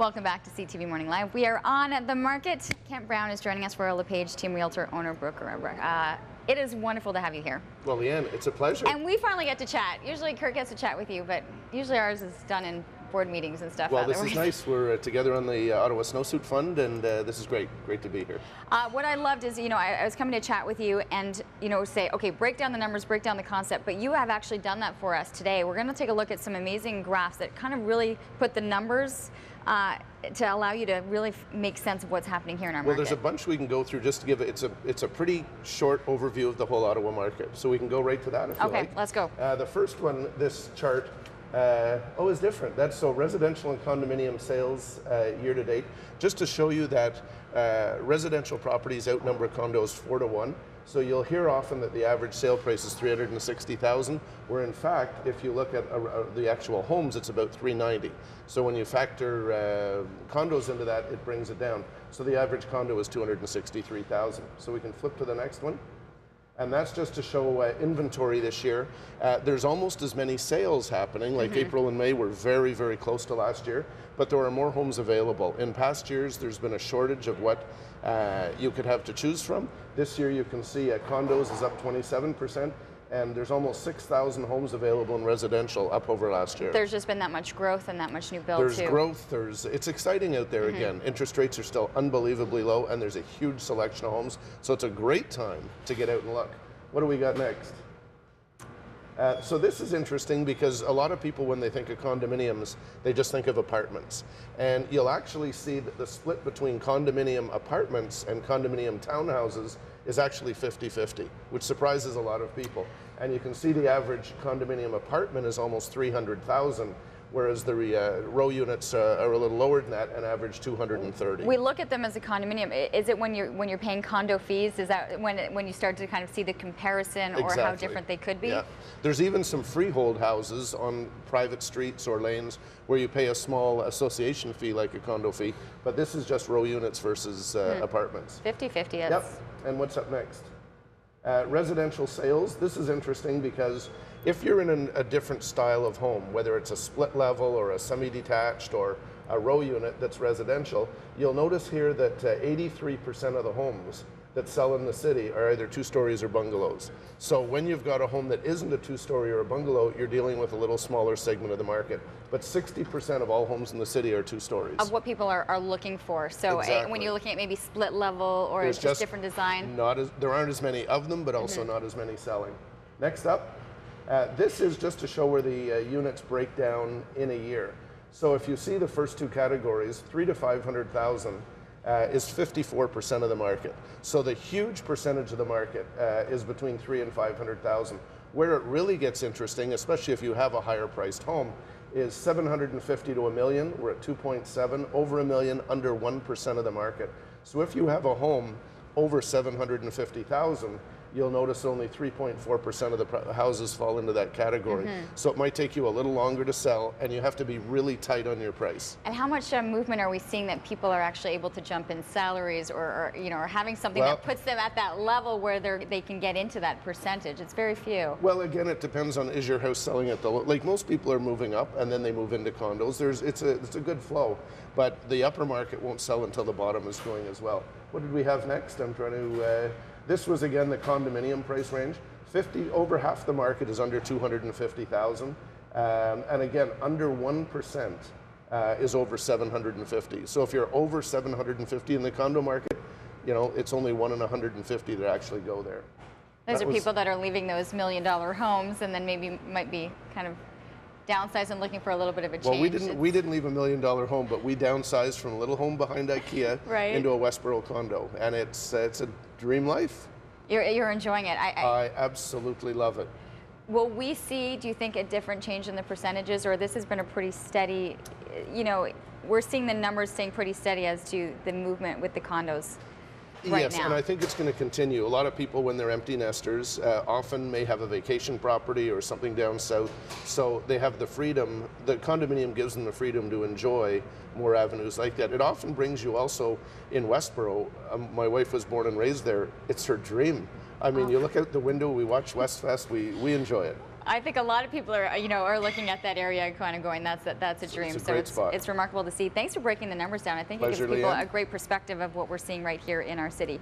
Welcome back to CTV Morning Live. We are on the market. Kent Browne is joining us for our LePage Team Realtor Owner Broker. It is wonderful to have you here. Well, Leanne, it's a pleasure. And we finally get to chat. Usually Kurt gets to chat with you, but usually ours is done in board meetings and stuff. Well, this is nice. We're together on the Ottawa Snowsuit Fund, and this is great. Great to be here. What I loved is, I was coming to chat with you and, say, okay, break down the numbers, break down the concept, but you have actually done that for us today. We're going to take a look at some amazing graphs that kind of really put the numbers to allow you to really make sense of what's happening here in our market. Well, there's a bunch we can go through just to give it. It's a pretty short overview of the whole Ottawa market, so we can go right to that if you like. Okay, let's go. The first one, this chart, is different. That's so residential and condominium sales year to date. Just to show you that residential properties outnumber condos 4-to-1. So you'll hear often that the average sale price is $360,000, where in fact, if you look at the actual homes, it's about $390,000. So when you factor condos into that, it brings it down. So the average condo is $263,000. So we can flip to the next one. And that's just to show inventory this year. There's almost as many sales happening, like April and May were very, very close to last year, but there are more homes available. In past years, there's been a shortage of what you could have to choose from. This year you can see condos is up 27%, and there's almost 6,000 homes available in residential, up over last year. There's just been that much growth and that much new build There's too. growth, it's exciting out there again. Interest rates are still unbelievably low, and there's a huge selection of homes, so it's a great time to get out and look. What do we got next? So this is interesting because a lot of people, when they think of condominiums, they just think of apartments. And you'll actually see that the split between condominium apartments and condominium townhouses is actually 50-50, which surprises a lot of people. And you can see the average condominium apartment is almost $300,000, whereas the row units are a little lower than that and average $230,000. We look at them as a condominium. Is it when you're paying condo fees? Is that when you start to kind of see the comparison or how different they could be? Yeah. There's even some freehold houses on private streets or lanes where you pay a small association fee like a condo fee, but this is just row units versus apartments. 50-50. Yep. And what's up next? Residential sales. This is interesting because if you're in a different style of home, whether it's a split level or a semi-detached or a row unit that's residential, you'll notice here that 83% of the homes that sell in the city are either 2 stories or bungalows. So when you've got a home that isn't a 2-story or a bungalow, you're dealing with a little smaller segment of the market. But 60% of all homes in the city are 2 stories. Of what people are looking for. So when you're looking at maybe split level or it's just different design? There aren't as many of them, but also not as many selling. Next up, this is just to show where the units break down in a year. So if you see the first 2 categories, 300,000 to 500,000, is 54% of the market. So the huge percentage of the market is between 300,000 and 500,000. Where it really gets interesting, especially if you have a higher priced home, is 750 to $1 million. We're at 2.7, over $1 million, under 1% of the market. So if you have a home over 750,000, you'll notice only 3.4% of the houses fall into that category. So it might take you a little longer to sell, and you have to be really tight on your price. And how much movement are we seeing that people are actually able to jump in salaries or having something that puts them at that level where they can get into that percentage? It's very few. Well, again, it depends on, is your house selling at the low? Like most people are moving up and then they move into condos. It's a good flow, but the upper market won't sell until the bottom is going as well. What did we have next? I'm trying to. This was again the condominium price range. Over half the market is under 250,000, and again under 1% is over 750. So if you're over 750 in the condo market, it's only 1 in 150 that actually go there. Those are people that are leaving those $1 million homes and then might be kind of downsized and looking for a little bit of a change. Well, we didn't leave $1 million home, but we downsized from a little home behind IKEA into a Westboro condo, and it's a dream life. You're enjoying it. I absolutely love it. Will we see, do you think, a different change in the percentages, or this has been a pretty steady, we're seeing the numbers staying pretty steady as to the movement with the condos? Yes, and I think it's going to continue. A lot of people, when they're empty nesters, often may have a vacation property or something down south, so they have the freedom. The condominium gives them the freedom to enjoy more avenues like that. It often brings you also in Westboro. My wife was born and raised there. It's her dream. I mean, you look out the window, we watch Westfest, we enjoy it. I think a lot of people are, are looking at that area and kind of going, that's a dream. It's a great spot. It's remarkable to see. Thanks for breaking the numbers down. I think Pleasure, it gives people Leanne. a great perspective of what we're seeing right here in our city.